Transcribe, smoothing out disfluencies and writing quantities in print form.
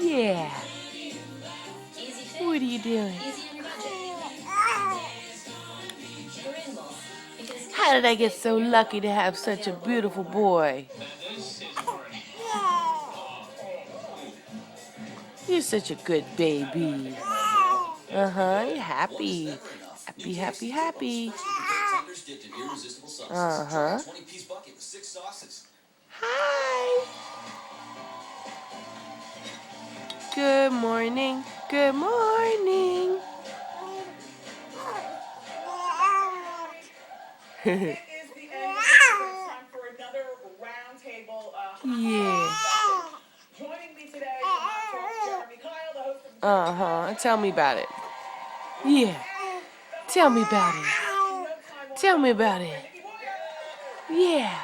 Yeah. What are you doing? How did I get so lucky to have such a beautiful boy? You're such a good baby. Uh-huh, you're happy. Happy, happy, happy. Uh-huh. Hi. Good morning. Good morning. It is the end of the show. It's time for another roundtable. Yeah. Joining me today is Hot Talk Jeremy Kyle, the host of Uh-huh. Tell me about it. Yeah. Tell me about it. Tell me about it. Yeah.